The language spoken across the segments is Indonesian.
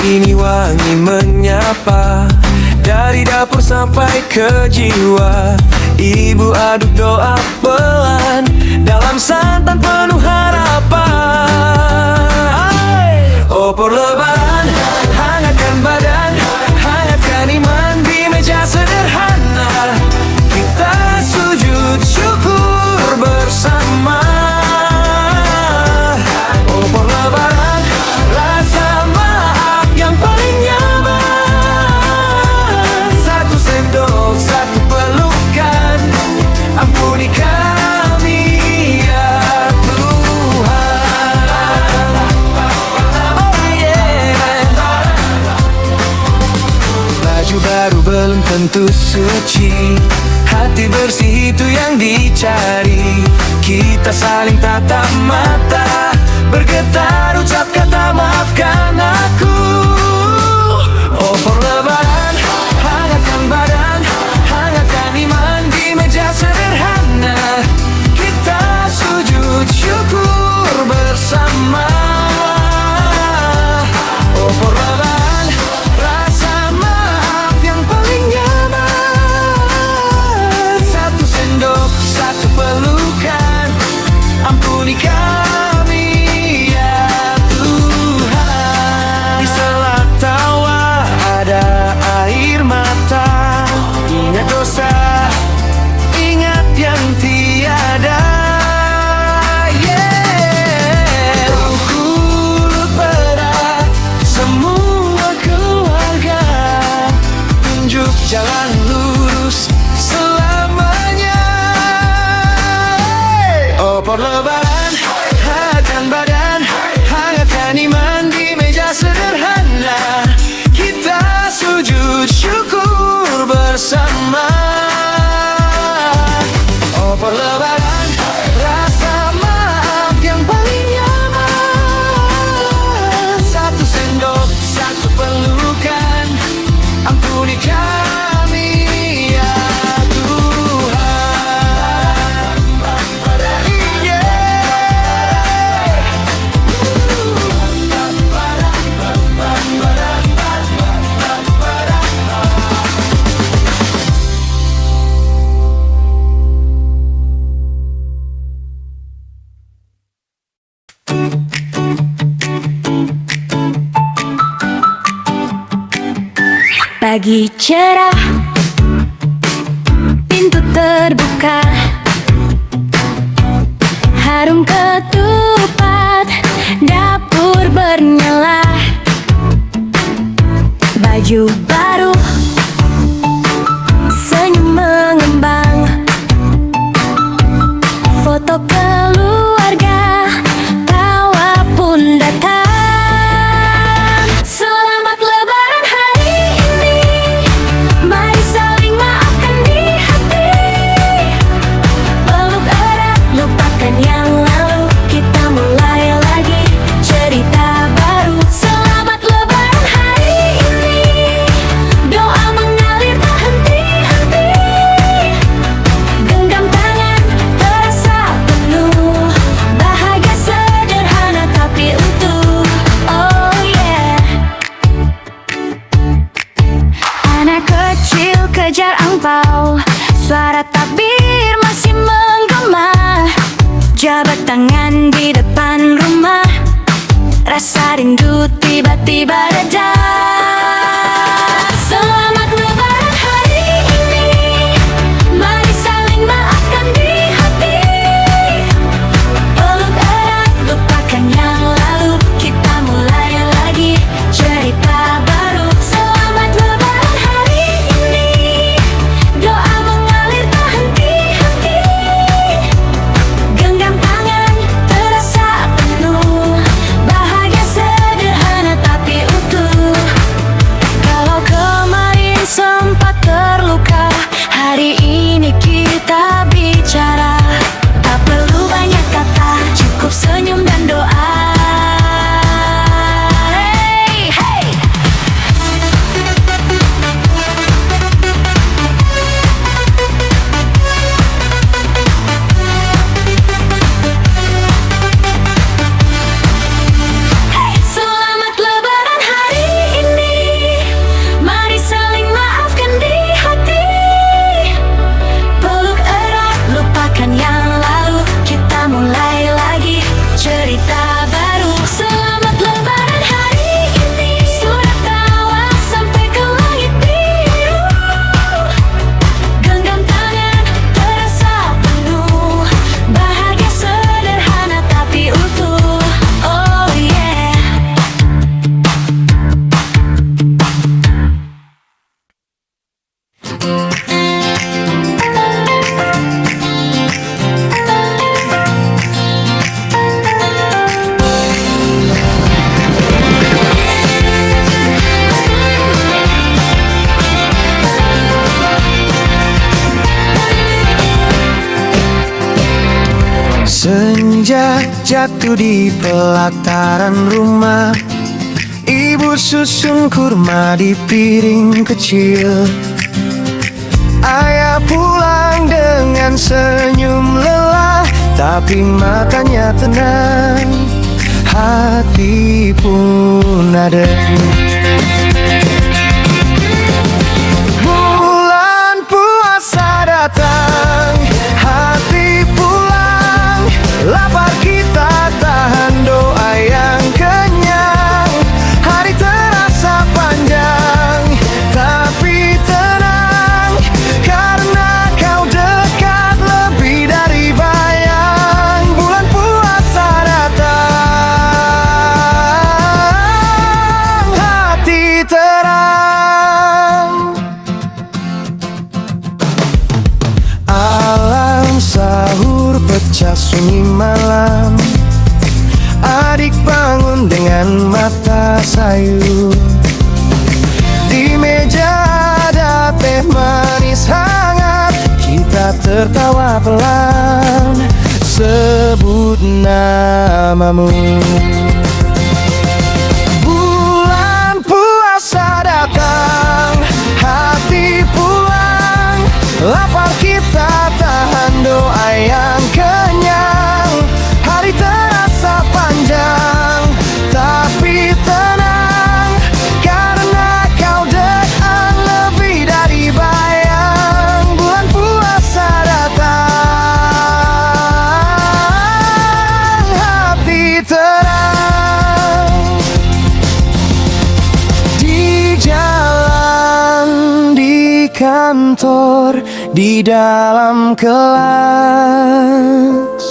ini wangi menyapa, dari dapur sampai ke jiwa. Ibu aduk doa pelan dalam santan penuh harapan. Opor lebaran, hangatkan badan, hangatkan iman di meja sederhana. Kita sujud syukur bersama. Opor lebaran, rasa maaf yang paling nyaman. Satu sendok, satu pelukan, ampuni kami ya Tuhan. Oh yeah. Baju baru belum tentu suci, hati bersih itu yang dicari. Kita saling tatap mata, bergetar ucap kata maafkan aku. Opor lebaran, hangatkan badan, hangatkan iman di meja sederhana. Kita sujud syukur bersama. Opor lebaran, rasa maaf yang paling nyaman. Satu sendok, satu pelukan, ampuni kami ya Tuhan. Di sela tawa ada air mata. Ingat dosa, ingat yang tiada. Yeah. Ukul berat semua keluarga, tunjuk jalan lurus selamanya. Opor lebaran, hangatkan badan, hangatkan iman di meja sederhana. Kita sujud syukur bersama. Opor lebaran, rasa maaf yang paling nyaman. Satu sendok, satu pelukan, ampuni kami ya Tuhan. Pagi cerah, pintu terbuka, harum ketupat, dapur bernyala, baju baru, senyum mengembang, foto keluarga, tawa pun datang. Selamat lebaran hari ini, mari saling maafkan di hati. Peluk erat, lupakan yang lalu, kita mulai lagi cerita baru. Selamat lebaran hari ini, doa mengalir tak henti-henti. Genggam tangan terasa penuh, bahagia sederhana tapi utuh. Oh yeah. Anak kecil kejar angpau, suara takbir masih menggema. Jabat tangan di depan rumah, rasa rindu tiba-tiba reda. Selamat lebaran hari ini, mari saling maafkan di hati. Peluk erat, lupakan yang lalu, kita mulai lagi cerita baru. Selamat lebaran hari ini, doa mengalir tak henti-henti. Genggam tangan terasa penuh, bahagia sederhana tapi utuh. Senja jatuh di pelataran rumah, ibu susun kurma di piring kecil. Ayah pulang dengan senyum lelah, tapi matanya tenang, hati pun adem. Bulan puasa datang, hati pulang, lapar kita tahan doa yang kenyang. Hari terasa panjang, tapi tenang, karena kau dekat lebih dari bayang. Bulan puasa datang, hati terang. Alam sahur pecah sunyi malam, adik bangun dengan mata sayu. Di meja ada teh manis hangat, kita tertawa pelan, sebut namamu. Bulan puasa datang, hati pulang, lapar kita tahan doa yang kenyang. Hari terasa panjang, tapi tenang, karena kau dekat lebih dari bayang. Bulan puasa datang, hati terang. Di jalan, di kantor, di dalam kelas,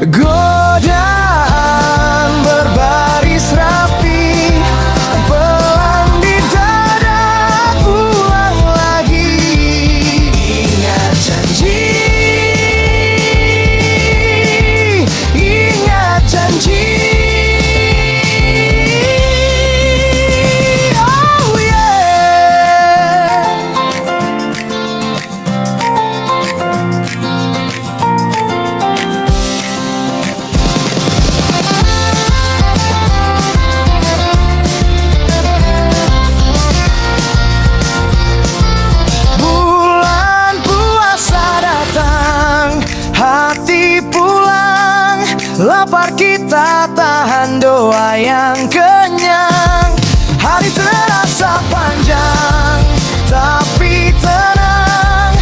godaan berbaris rapi, pelan di dada, pulang lagi. Ingat janji, ingat janji. Oh yeah. Bulan puasa datang, hati pulang, lapar kita tahan doa yang kenyang. Hari terasa panjang, tapi tenang,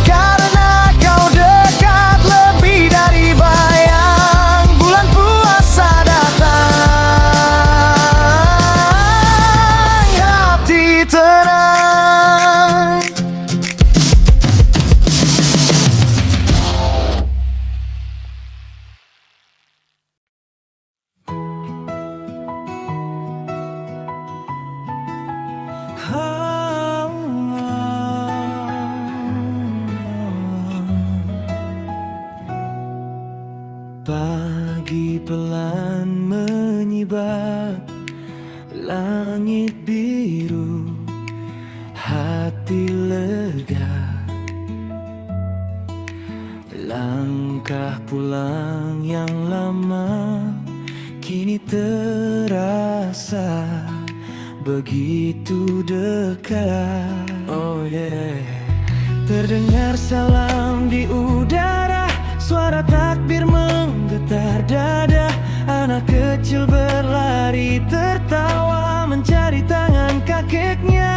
karena kau dekat lebih dari bayang. Bulan puasa datang, hati tenang. Pagi pelan menyibak langit biru, hati lega. Langkah pulang yang lama kini terasa begitu dekat. Oh yeah. Terdengar salam di udara, suara takbir menggetar dada. Anak kecil berlari tertawa mencari tangan kakeknya.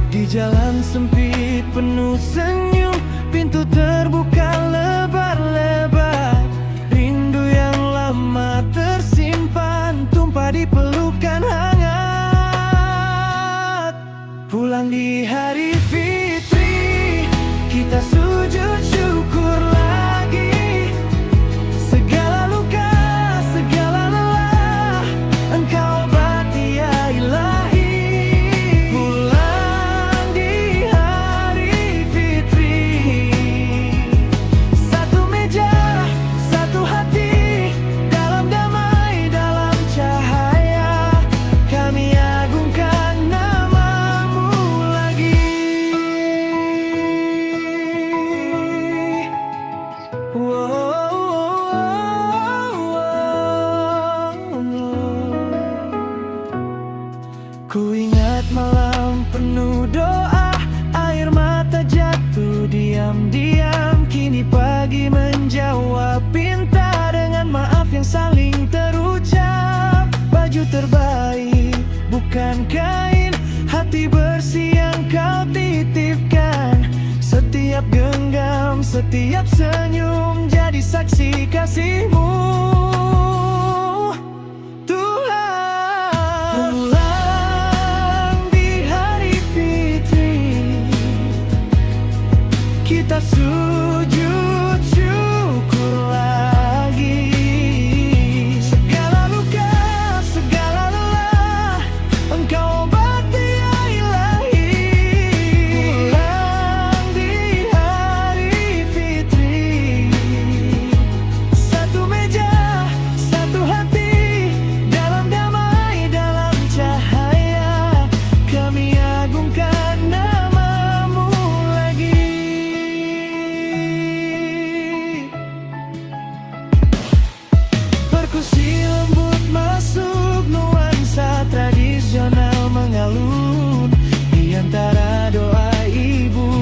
Di jalan sempit penuh senyum, pintu terbuka lebar-lebar. Rindu yang lama tersimpan tumpah di pelukan hangat. Pulang di hari fitri, kita sujud syukur lagi. Segala luka, segala lelah, Engkau obati ya ilahi. Pulang di Ku ingat malam penuh doa, air mata jatuh diam-diam. Kini pagi menjawab pinta dengan maaf yang saling terucap. Baju terbaik bukan kain, hati bersih yang kau titipkan. Setiap genggam, setiap senyum jadi saksi kasihmu. Kita sujud syukur lagi. Segala luka, segala lelah, Engkau obati ya Ilahi. Pulang di hari fitri, satu meja, satu hati, dalam damai, dalam cahaya, kami agungkan namamu lagi. Perkusi lembut masuk, nuansa tradisional mengalun. Di antara doa ibu,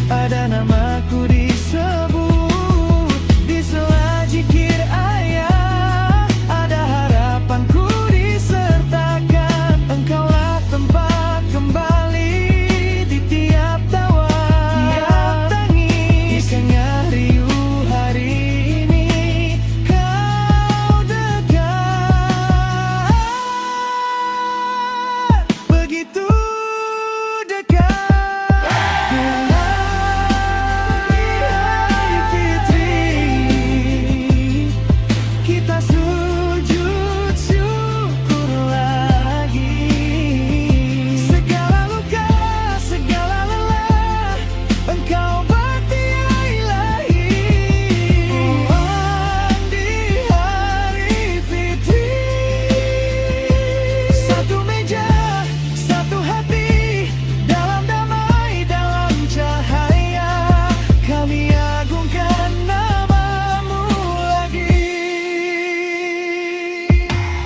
ada namaku disebut. Di sela zikir ayah, ada harapanku disertakan. Engkaulah tempat kembali di tiap tawa, tiap tangis. Tengah riuh hari ini, kau dekat, begitu dekat. Pulang di hari fitri, kita sujud syukur lagi. Segala luka, segala lelah, Engkau obati ya Ilahi. Pulang di hari fitri, satu meja, satu hati, dalam damai, dalam cahaya, kami agungkan namamu lagi.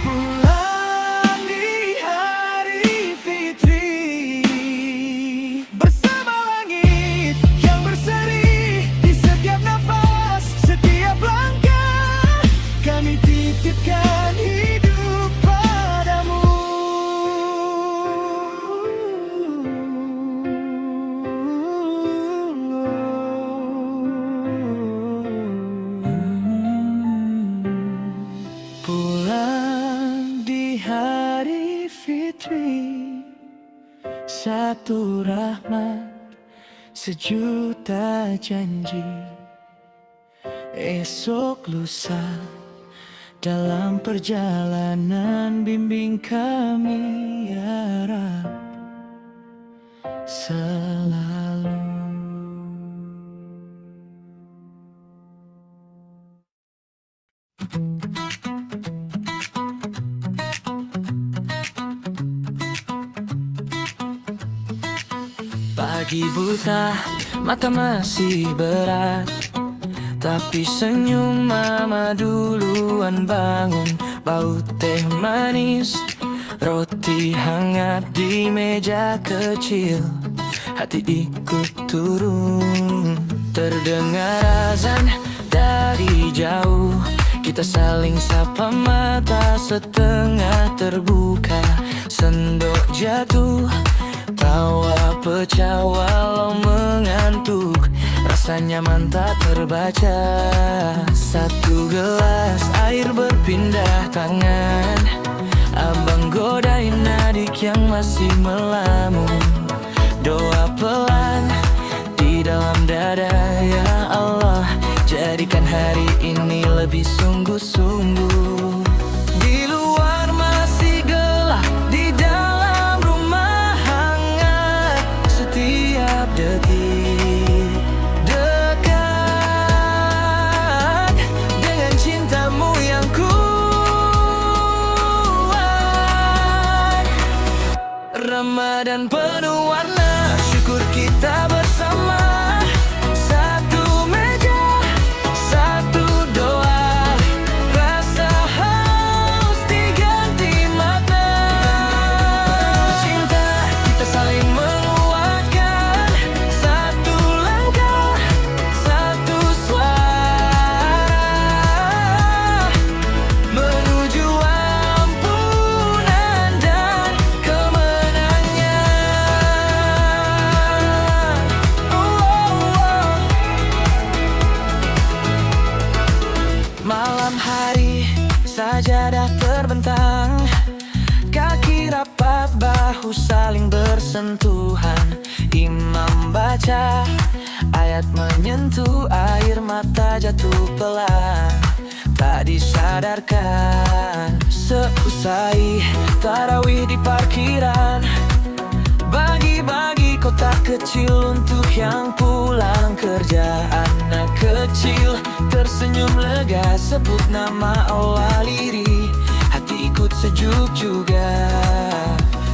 Pulang di hari fitri, bersama langit yang berseri. Di setiap nafas, setiap langkah, kami titipkan hidup padamu. Pulang di hari fitri, satu rahmat, sejuta janji. Esok lusa, dalam perjalanan bimbing kami ya Rab selalu. Pagi buta, mata masih berat, tapi senyum mama duluan bangun. Bau teh manis, roti hangat di meja kecil, hati ikut turun. Terdengar azan dari jauh, kita saling sapa, mata setengah terbuka. Sendok jatuh, tawa pecah walau mengantuk, rasa nyaman tak terbaca. Satu gelas air berpindah tangan, abang godain adik yang masih melamun. Doa pelan di dalam dada, ya Allah, jadikan hari ini lebih sungguh-sungguh. Di luar masih gelap, di dalam rumah hangat, setiap detik dekat dengan cintamu yang kuat. Ramadan penuh warna, syukur kita bersama. Satu meja, satu doa, rasa haus diganti makna. sentuhan imam baca, ayat menyentuh air mata jatuh pelan, tak disadarkan. Seusai tarawih di parkiran, bagi-bagi kotak kecil untuk yang pulang kerja. Anak kecil tersenyum lega, sebut nama Allah lirih, hati ikut sejuk juga.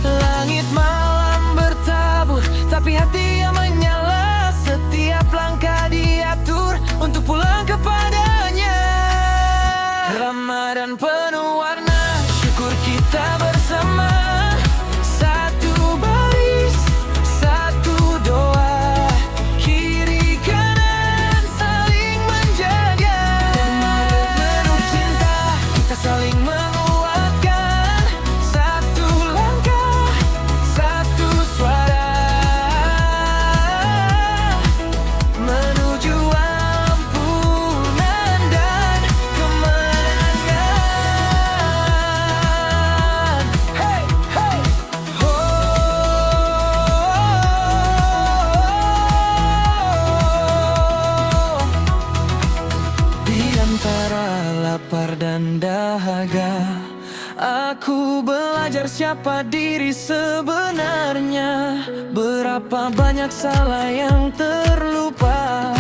Langit malam bertabur, tapi hati yang menyala. Setiap langkah diatur untuk pulang kepadanya. Ramadan penuh warna, syukur kita bersama. Satu baris, satu doa, kiri kanan saling menjaga. Penuh cinta, kita saling menguatkan. Satu langkah, satu suara, menuju ampunan dan kemenangan. Hey, hey, di antara lapar dan dahaga, aku belajar siapa diri sebenarnya. Berapa banyak salah yang terlupa,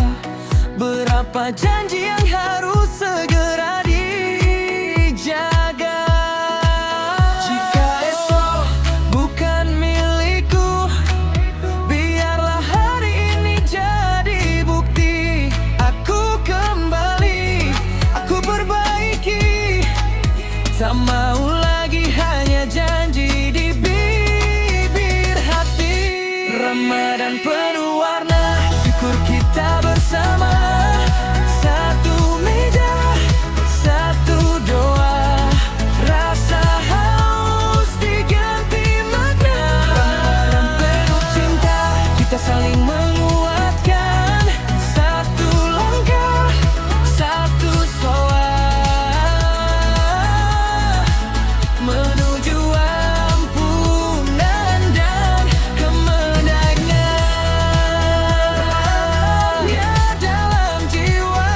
berapa janji yang harus segera dijaga. Jika esok bukan milikku, biarlah hari ini jadi bukti. Aku kembali, aku perbaiki, tak mau lagi hanya janji di bibir hati. Ramadan penuh warna, syukur kita bersama. Satu meja, satu doa, rasa haus diganti makna. Ramadan penuh cinta, kita saling menguatkan. Satu langkah, satu soal, menuju ampunan dan kemenangan. Ya dalam jiwa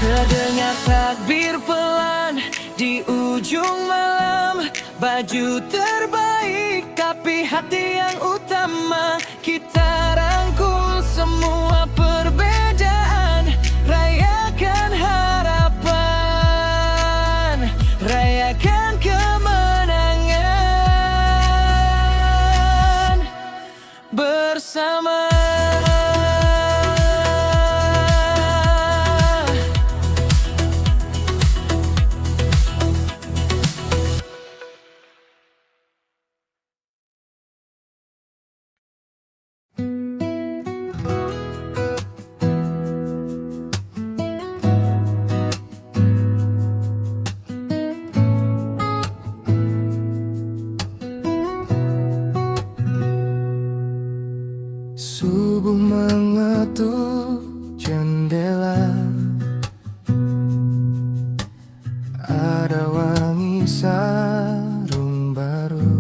terdengar takbir pelan di ujung malam. Baju terbaik tapi hati yang utama. Kita rangkul semua perbedaan, rayakan harapan, rayakan kemenangan bersama. Subuh mengetuk jendela, ada wangi sarung baru.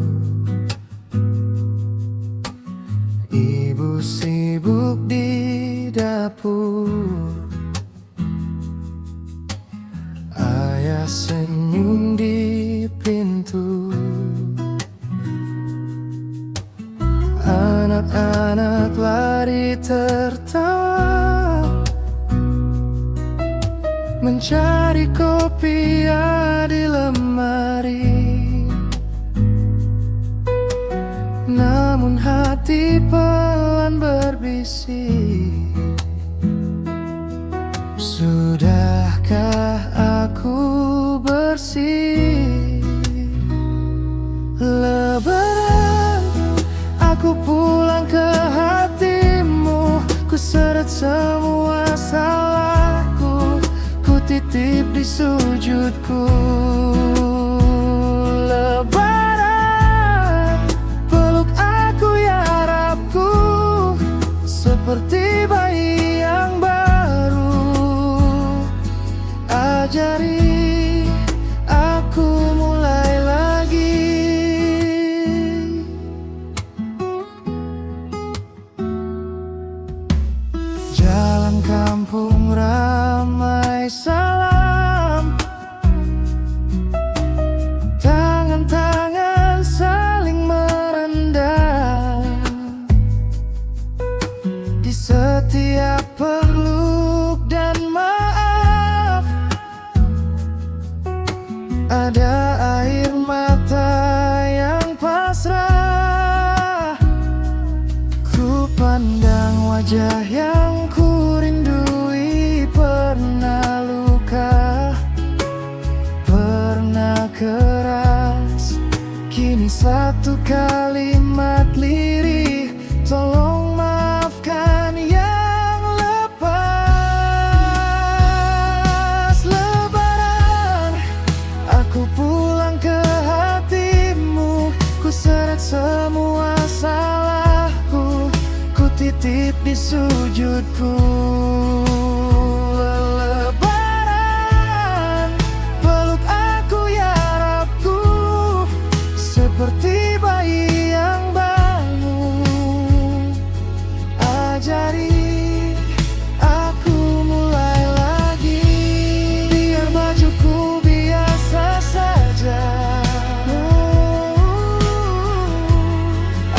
Ibu sibuk di dapur, ayah senyum di pintu. Anak-anak lari tertawa, mencari kopi di lemari. Namun hati pelan berbisik, sudahkah aku bersih? Lebaran, aku pulang ke hatimu. Ku seret semua salahku, ku titip di sujudku. Lebaran, peluk aku ya Rabbku, seperti bayi yang baru. Ajari aku mulai lagi. Wajah yang ku rindui pernah luka, pernah keras. Kini satu kalimat lirih, tolong maafkan yang lepas. Lebaran, aku pulang ke hatimu, ku seret semua salahku, ku titip di sujudku. Lebaran, peluk aku ya Rabku, seperti bayi yang baru. Ajari aku mulai lagi, biar bajuku biasa saja,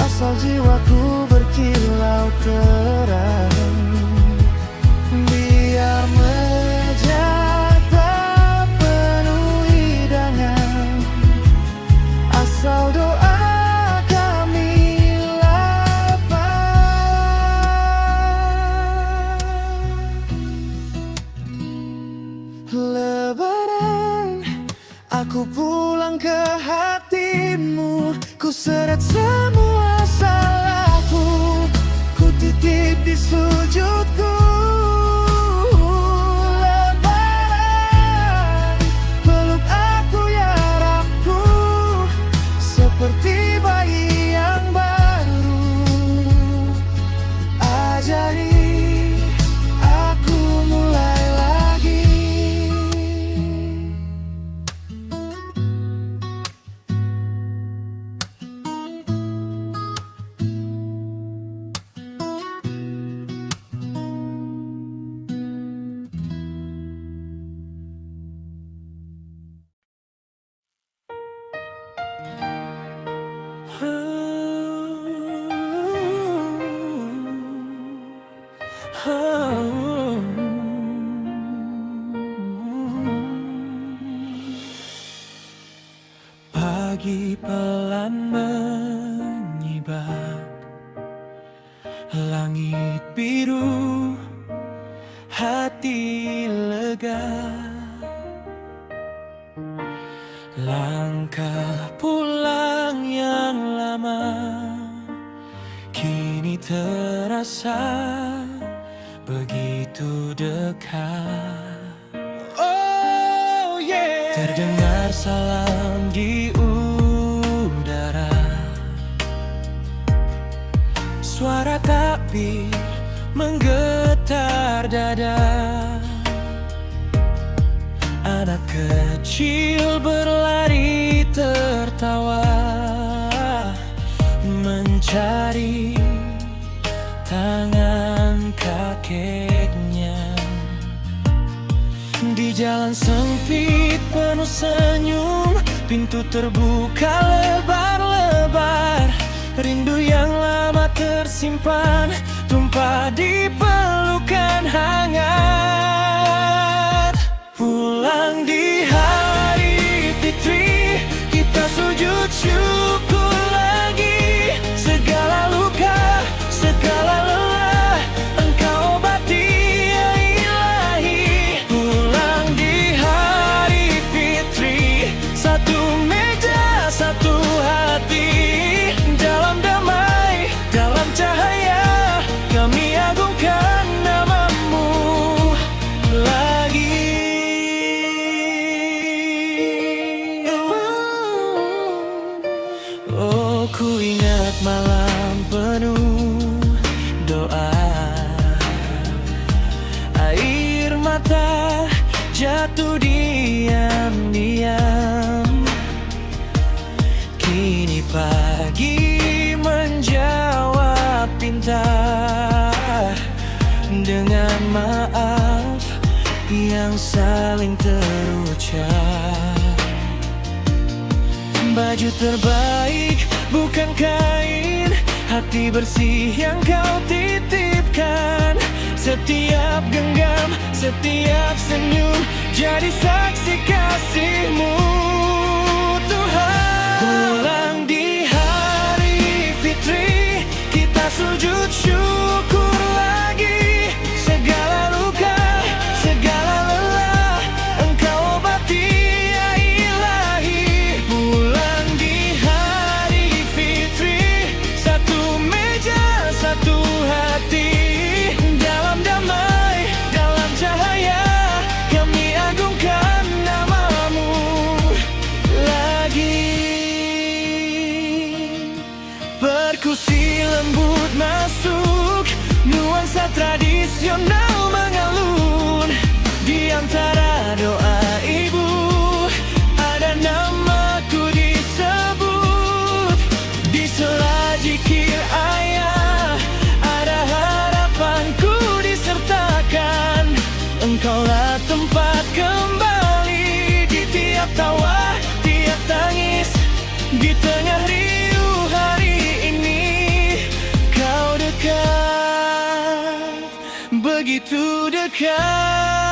asal jiwaku berkilau terang. Biar meja tak penuh hidangan, asal doa kami lapang. Lebaran, aku pulang ke hatimu, ku seret semua salahku, ku titip di sujudku. Lebaran, peluk aku ya Rabku, seperti bayi yang baru. Ajari aku mulai lagi. Pagi pelan menyibak, langit biru, hati lega. Langkah pulang yang lama kini terasa begitu dekat. Oh yeah, terdengar salam di udara, suara takbir menggetar dada. Anak kecil berlari tertawa, mencari tangan kakeknya. Di jalan sempit penuh senyum, pintu terbuka lebar-lebar. Rindu yang lama tersimpan, tumpah di pelukan hangat. Pulang di hari fitri, kita sujud syukur lagi. Segala luka, segala lelah, Engkau obati ya Ilahi. Pulang di hari fitri, satu meja, satu hati. Dalam damai, dalam cahaya, kami agungkan namamu lagi. Oh, ku ingat malam penuh doa, air mata jatuh diam-diam. Kini pagi menjawab pinta dengan maaf yang saling terucap. Baju terbaik bukan kain, hati bersih yang kau titipkan. Setiap genggam, setiap senyum jadi saksi kasih-Mu, Tuhan. Pulang di hari fitri, kita sujud syukur lagi. Dansa tradisional mengalun di antara doa ibu. Ada namaku disebut di sela zikir ayah. Ada harapanku disertakan. Engkaulah tempat kembali di tiap tawa, tiap tangis. Di tengah riuh hari ini kau dekat, begitu dekat.